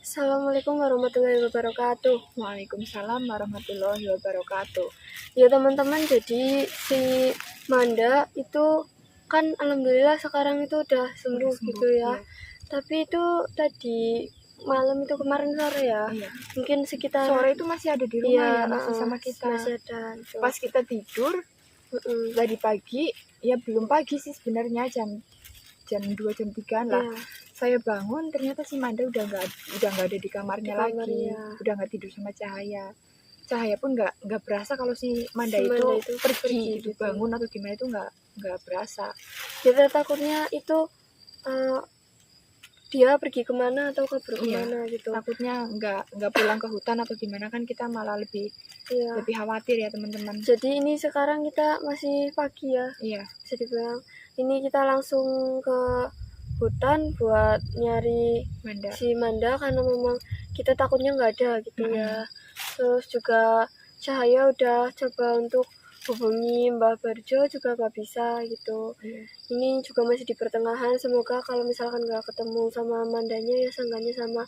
Assalamualaikum warahmatullahi wabarakatuh. Waalaikumsalam warahmatullahi wabarakatuh. Ya teman-teman, jadi si Manda itu kan alhamdulillah sekarang itu udah sembuh gitu ya. Tapi itu tadi malam itu kemarin sore ya. Iya. Mungkin sekitar Sore itu masih ada di rumah iya, ya, masih sama kita. Masih ada. Gitu. Pas kita tidur, tadi pagi, ya belum pagi sih sebenarnya jam 2 jam 3 lah. Iya. Saya bangun ternyata si Manda udah nggak ada di kamarnya lagi, udah nggak tidur sama Cahaya. Cahaya pun nggak berasa kalau si Manda itu pergi gitu. Bangun atau gimana itu nggak berasa. Kita takutnya itu dia pergi kemana atau kabur kemana gitu. Takutnya nggak pulang ke hutan atau gimana, kan kita malah lebih khawatir ya teman-teman. Jadi ini sekarang kita masih pagi ya. Iya. Bisa dibilang ini kita langsung ke hutan buat nyari si Manda karena memang kita takutnya nggak ada gitu ya. Terus juga Cahaya udah coba untuk hubungi Mbah Barjo juga nggak bisa gitu. Ini juga masih di pertengahan, semoga kalau misalkan nggak ketemu sama Mandanya ya seenggaknya sama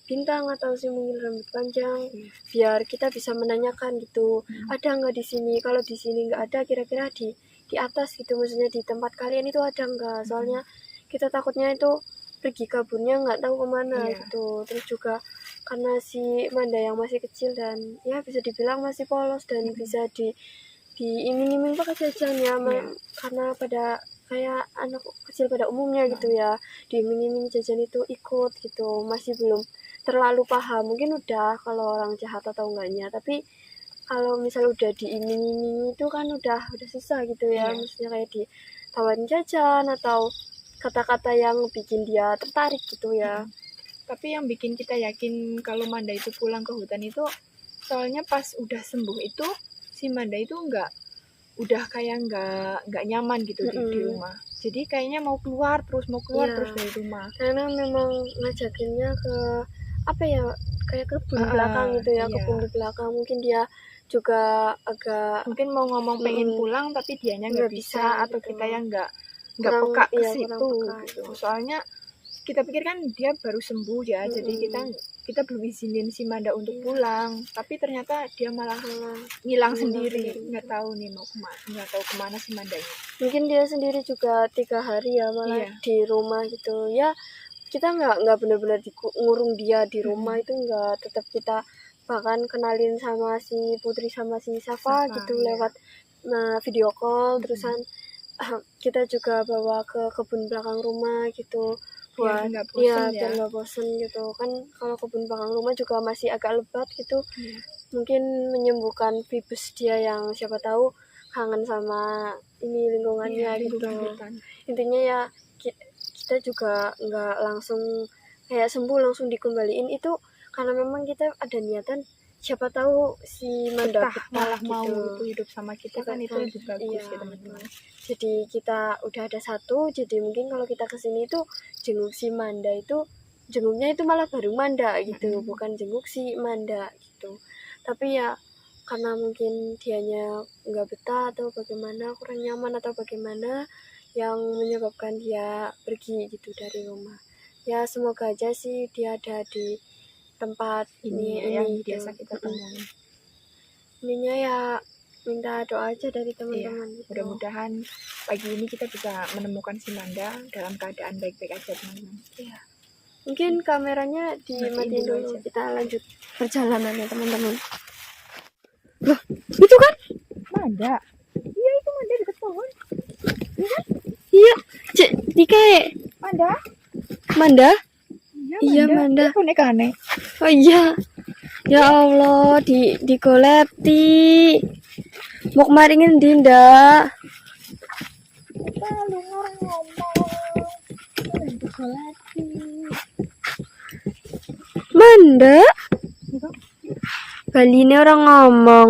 Bintang atau si Mungil rambut panjang, biar kita bisa menanyakan gitu, ada nggak di sini. Kalau di sini nggak ada, kira-kira di atas gitu, maksudnya di tempat kalian itu ada nggak? Soalnya kita takutnya itu pergi kaburnya nggak tahu kemana gitu. Terus juga karena si Manda yang masih kecil dan ya bisa dibilang masih polos dan bisa diiming-iming pakai jajan ya, karena pada kayak anak kecil pada umumnya gitu ya, diiming-iming jajan itu ikut gitu, masih belum terlalu paham. Mungkin udah kalau orang jahat atau enggaknya, tapi kalau misal udah diiming-iming itu kan udah susah gitu ya. Maksudnya kayak ditawarin jajan atau kata-kata yang bikin dia tertarik gitu ya. Tapi yang bikin kita yakin kalau Manda itu pulang ke hutan itu soalnya pas udah sembuh itu si Manda itu udah kayak nggak nyaman gitu di rumah. Jadi kayaknya mau keluar terus dari rumah. Karena memang ngajakinnya ke apa ya, kayak kebun belakang gitu ya, kebun di belakang. Mungkin dia juga agak mungkin mau ngomong pengen pulang tapi dianya nggak bisa atau kita yang nggak peka ke situ gitu. Soalnya kita pikir kan dia baru sembuh ya, jadi kita belum izinin si Manda untuk pulang, tapi ternyata dia malah ngilang sendiri. Nggak tahu nih mau kemana, nggak tahu kemana si Mandanya. Mungkin dia sendiri juga 3 hari ya malah di rumah gitu ya. Kita nggak benar-benar ngurung dia di rumah, itu nggak, tetap kita bahkan kenalin sama si Putri sama si Safa gitu lewat video call. Terusan kita juga bawa ke kebun belakang rumah gitu buat biar nggak bosen gitu kan. Kalau kebun belakang rumah juga masih agak lebat gitu, mungkin menyembuhkan vibes dia yang siapa tahu kangen sama ini lingkungannya gitu. Intinya ya kita juga nggak langsung kayak sembuh langsung dikembaliin itu, karena memang kita ada niatan siapa tahu si Manda malah gitu. Mau itu hidup sama kita kan itu lebih bagus ya teman-teman. Jadi kita udah ada satu, jadi mungkin kalau kita kesini itu jenguk si Manda itu, jenguknya itu malah baru Manda gitu, bukan jenguk si Manda gitu. Tapi ya karena mungkin dianya nggak betah atau bagaimana, kurang nyaman atau bagaimana yang menyebabkan dia pergi gitu dari rumah. Ya semoga aja sih dia ada di tempat ini yang biasa kita temui. Ininya ya minta doa aja dari teman-teman gitu. Mudah-mudahan pagi ini kita bisa menemukan si Manda dalam keadaan baik-baik aja teman-teman. Mungkin kameranya dimatiin dulu, kita lanjut perjalanannya teman-teman. Loh, itu kan Manda. Iya, itu Manda dekat pohon. Iya, Dika. Manda? Iya, Manda. Boneka aneh. Oh iya. Ya Allah, digoleti. Mau kemarin Dinda. Lalu orang ngomong. Digoleti. Manda? Kali ini orang ngomong.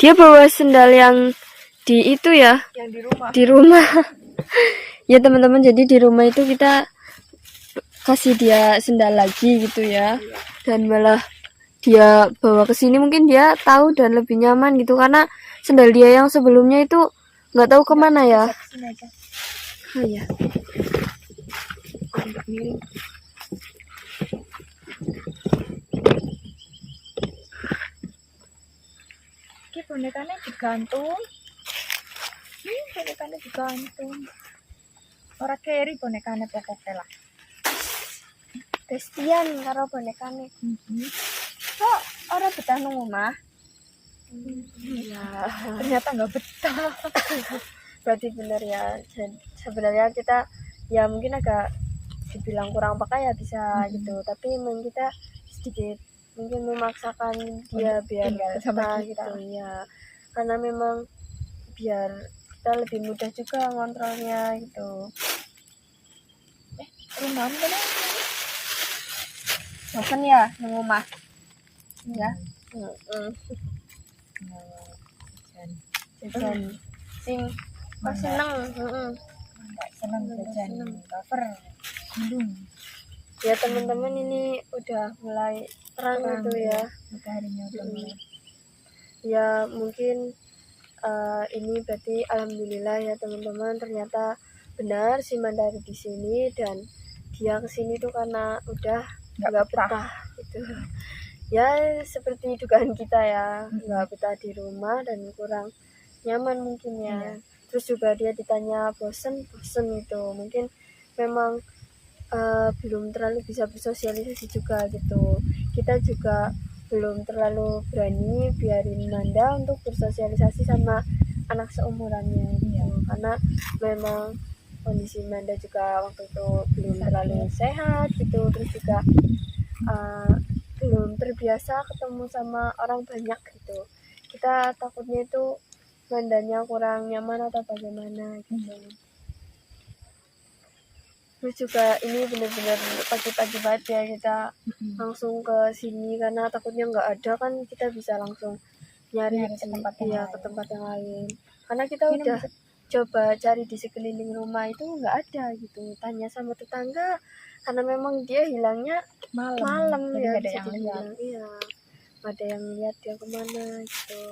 Dia bawa sendal yang di itu ya. Yang di rumah. Ya teman-teman, jadi di rumah itu kita kasih dia sendal lagi gitu ya. Dan malah dia bawa ke sini, mungkin dia tahu dan lebih nyaman gitu, karena sendal dia yang sebelumnya itu nggak tahu kemana ya. Oh iya. bonekanya digantung. Bonekanya digantung. Ora keri bonekanya pokoknya lah. Bestian karo bonekane. Kok ora betah nang omah? Ya, Ternyata nggak betah. berarti benar ya. Sebenarnya kita ya mungkin agak dibilang kurang peka ya bisa gitu, tapi memang kita sedikit mungkin memaksakan dia biar sama kita kita gitu ya, karena memang biar kita lebih mudah juga ngontrolnya gitu. Rumah kan Bosan ya nang omah ya. Jajan sing kok seneng. seneng jajan cover mendung Ya teman-teman ini udah mulai terang gitu ya. mataharinya udah mulai. Ya mungkin ini berarti alhamdulillah ya teman-teman, ternyata benar si Manda ada di sini dan dia kesini tuh karena udah nggak betah gitu. Ya seperti dugaan kita ya, nggak betah di rumah dan kurang nyaman mungkin ya. Terus juga dia ditanya bosen gitu, mungkin memang belum terlalu bisa bersosialisasi juga gitu. Kita juga belum terlalu berani biarin Manda untuk bersosialisasi sama anak seumurannya gitu. Karena memang kondisi Manda juga waktu itu belum terlalu sehat gitu, terus juga belum terbiasa ketemu sama orang banyak gitu. Kita takutnya itu Mandanya kurang nyaman atau bagaimana gitu. Terus juga ini benar-benar pagi-pagi banget ya kita langsung ke sini, karena takutnya nggak ada kan kita bisa langsung nyari ke tempat yang lain. Karena kita udah coba cari di sekeliling rumah itu nggak ada gitu. Tanya sama tetangga, karena memang dia hilangnya malam ya, bisa dibilang. Iya, ada yang lihat dia kemana gitu.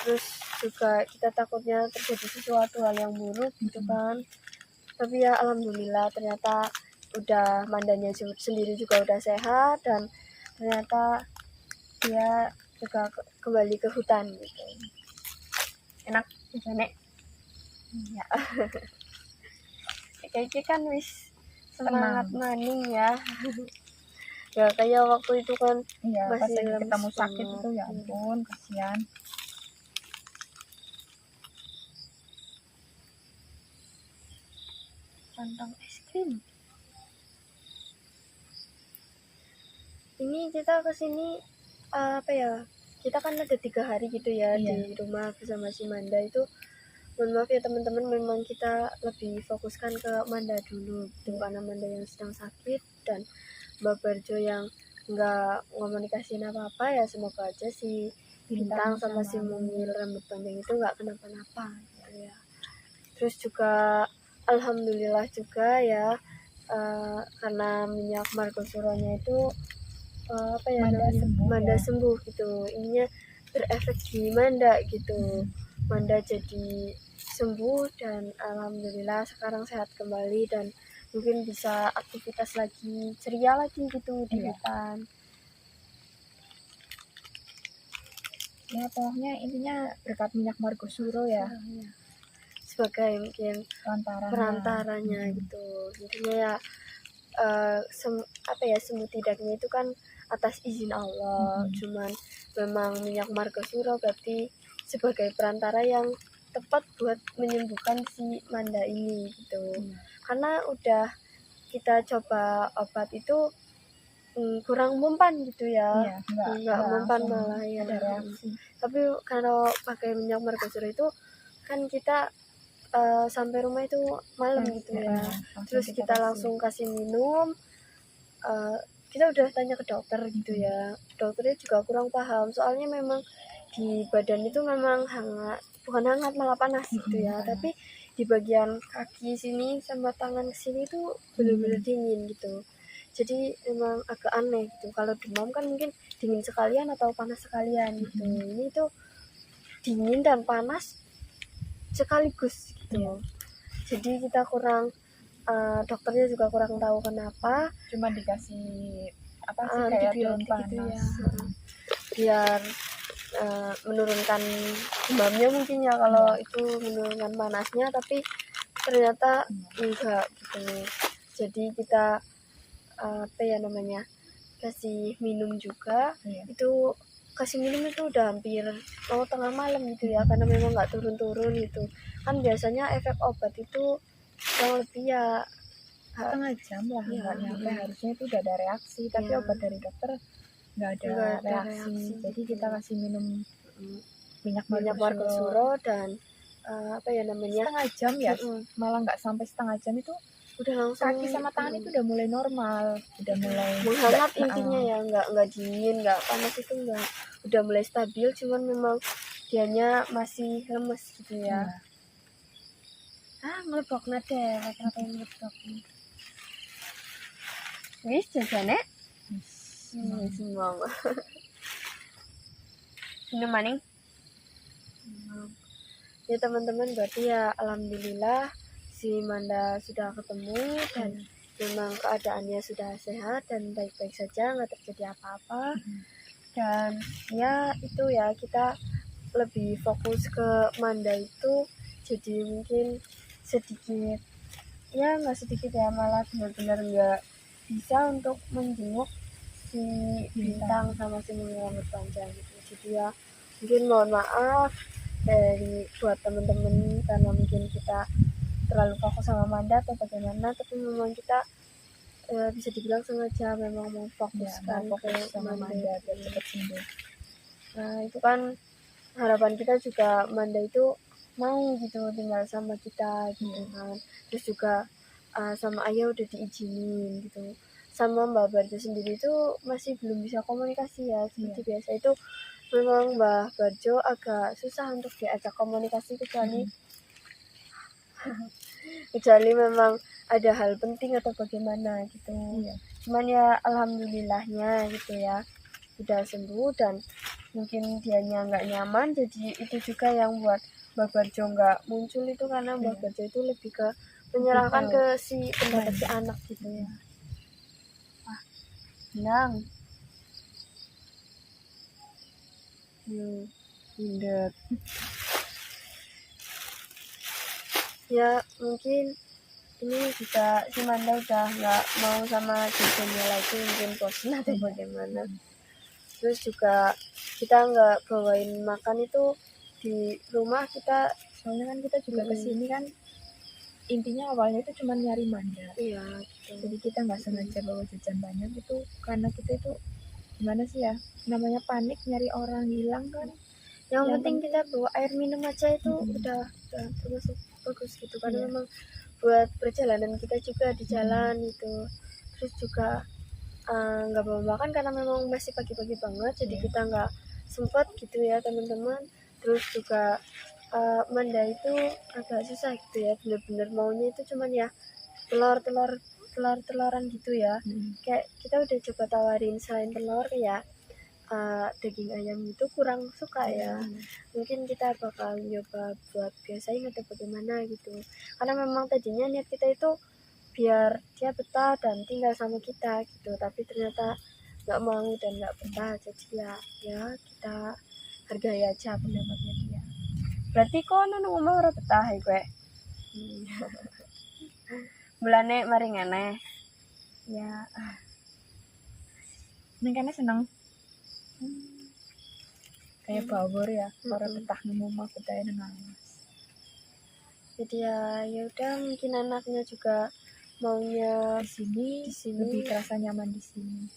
Terus juga kita takutnya terjadi sesuatu hal yang buruk gitu kan. Tapi ya alhamdulillah ternyata udah Mandanya sendiri juga udah sehat dan ternyata dia juga kembali ke hutan gitu. Enak bisa nek. Ya. Kayaknya kan wis semangat maning ya. Ya kayak waktu itu kan masih ketemu sakit itu ya ampun kasihan. Tentang es krim. Ini kita kesini apa ya? Kita kan ada 3 hari gitu ya di rumah bersama si Manda itu. Mohon maaf ya teman-teman, memang kita lebih fokuskan ke Manda dulu gitu, karena Manda yang sedang sakit dan Mbak Barjo yang nggak komunikasiin apa-apa ya. Semoga aja si Bintang sama si Mungil rambut panjang itu nggak kenapa-napa gitu ya. Terus juga alhamdulillah juga ya, karena minyak margosuronya itu Manda sembuh gitu. Ininya berefek di Manda gitu. Manda jadi sembuh dan alhamdulillah sekarang sehat kembali dan mungkin bisa aktivitas lagi, ceria lagi gitu di hutan. Ya pokoknya intinya berkat minyak margosuro ya. Sebagai mungkin perantaranya gitu. Intinya ya sembuh tidaknya itu kan atas izin Allah. Cuman memang minyak margosuro berarti sebagai perantara yang tepat buat menyembuhkan si Manda ini gitu. Karena udah kita coba obat itu kurang mempan gitu ya. Enggak mempan malah ya. Tapi kalau pakai minyak margosuro itu kan kita sampai rumah itu malam gitu ya. Terus kita langsung kasih minum. Kita udah tanya ke dokter gitu ya. Dokternya juga kurang paham. Soalnya memang di badan itu memang hangat, bukan hangat malah panas gitu ya. Tapi di bagian kaki sini sama tangan sini itu benar-benar dingin gitu. Jadi memang agak aneh gitu. Kalau demam kan mungkin dingin sekalian atau panas sekalian gitu. Ini tuh dingin dan panas sekaligus gitu. Jadi kita kurang dokternya juga kurang tahu kenapa, cuma dikasih apa sih kayak antibiotik gitu ya, biar menurunkan demamnya mungkin ya kalau itu menurunkan panasnya, tapi ternyata enggak gitu. Jadi kita apa ya namanya, kasih minum juga. Itu kasih minum itu udah hampir mau tengah malam gitu ya, karena memang nggak turun-turun gitu kan. Biasanya efek obat itu yang lebih ya setengah jam lah, nggak nyampe. Harusnya itu udah ada reaksi, tapi obat dari dokter nggak ada reaksi. Jadi kita kasih minum minyak margosuro dan apa ya namanya, setengah jam ya, malah nggak sampai setengah jam itu udah langsung kaki sama tangan itu udah mulai normal, udah mulai menghangat intinya ya, nggak dingin nggak panas, itu nggak, udah mulai stabil, cuman memang dianya masih lemes gitu ya. Ngelepok nade rata-rata ngelepok wis jajane semua minum maning ya teman-teman. Berarti ya alhamdulillah si Manda sudah ketemu dan memang keadaannya sudah sehat dan baik-baik saja, nggak terjadi apa-apa. Dan ya itu ya, kita lebih fokus ke Manda itu, jadi mungkin sedikit ya, nggak sedikit ya, malah benar-benar nggak bisa untuk menjenguk si Bintang sama si Mungu rambut panjang gitu. Jadi ya mungkin mohon maaf dari buat temen-temen karena mungkin kita terlalu fokus sama Manda atau bagaimana, tapi memang kita bisa dibilang sengaja memang mau fokuskan ke sama Manda biar cepat sembuh. Nah itu kan harapan kita juga Manda itu mau gitu tinggal sama kita gitu kan. Terus juga sama ayah udah diizinin gitu. Sama Mbak Barjo sendiri itu masih belum bisa komunikasi ya, seperti biasa itu memang Mbak Barjo agak susah untuk diajak komunikasi, kecuali memang ada hal penting atau bagaimana gitu. Cuman ya alhamdulillahnya gitu ya udah sembuh, dan mungkin dianya nggak nyaman, jadi itu juga yang buat Mbak Barjo nggak muncul itu, karena Mbak Barjo itu lebih ke menyerahkan ke si pendapat si anak gitu ya. Tenang. Indet. Ya mungkin ini juga si Manda udah nggak mau sama jajannya lagi, mungkin bosan atau bagaimana. Terus juga kita nggak bawain makan itu di rumah kita, soalnya kan kita juga kesini kan intinya awalnya itu cuma nyari Manda. Iya gitu. Jadi kita nggak sengaja bawa jajan banyak itu karena kita itu gimana sih ya, namanya panik nyari orang hilang kan. Yang penting kita bawa air minum aja itu udah termasuk bagus gitu, karena memang buat perjalanan kita juga di jalan itu. Terus juga nggak bawa makan karena memang masih pagi-pagi banget, jadi kita nggak sempat gitu ya teman-teman. Terus juga Manda itu agak susah gitu ya, bener-bener maunya itu cuman ya telur-teloran gitu ya. Kayak kita udah coba tawarin selain telur kayak daging ayam itu kurang suka ya. Mungkin kita bakal nyoba buat biasain atau bagaimana gitu, karena memang tadinya niat kita itu biar dia betah dan tinggal sama kita gitu, tapi ternyata nggak mau dan nggak betah. Jadi ya kita hargai aja pendapatnya dia. Berarti kok nunu ngomong ora betah ya gue. Bulane mari ngene ya, nengkane seneng kayak bawor ya, orang betah nemu mah betah nang. Jadi ya udah, mungkin anaknya juga maunya di sini lebih kerasa nyaman di sini.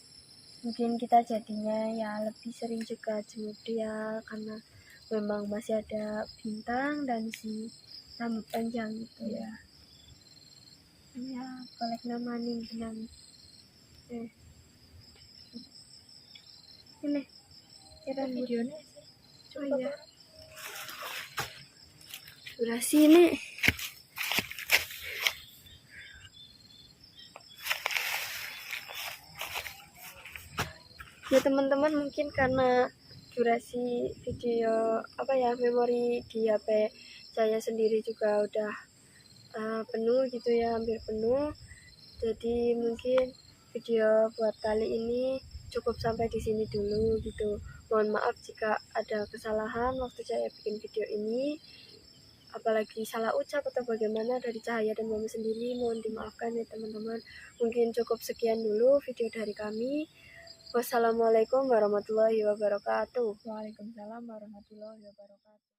Mungkin kita jadinya ya lebih sering juga jenguk dia karena memang masih ada Bintang dan si rambut panjang gitu ya. Ya kolek namanin bilang ini kira videonya coba ya durasi ini ya teman-teman. Mungkin karena durasi video memori di HP saya sendiri juga udah penuh gitu ya, hampir penuh. Jadi mungkin video buat kali ini cukup sampai di sini dulu gitu. Mohon maaf jika ada kesalahan waktu saya bikin video ini, apalagi salah ucap atau bagaimana dari Cahaya dan Mama sendiri, mohon dimaafkan ya teman-teman. Mungkin cukup sekian dulu video dari kami. Wassalamualaikum warahmatullahi wabarakatuh. Waalaikumsalam warahmatullahi wabarakatuh.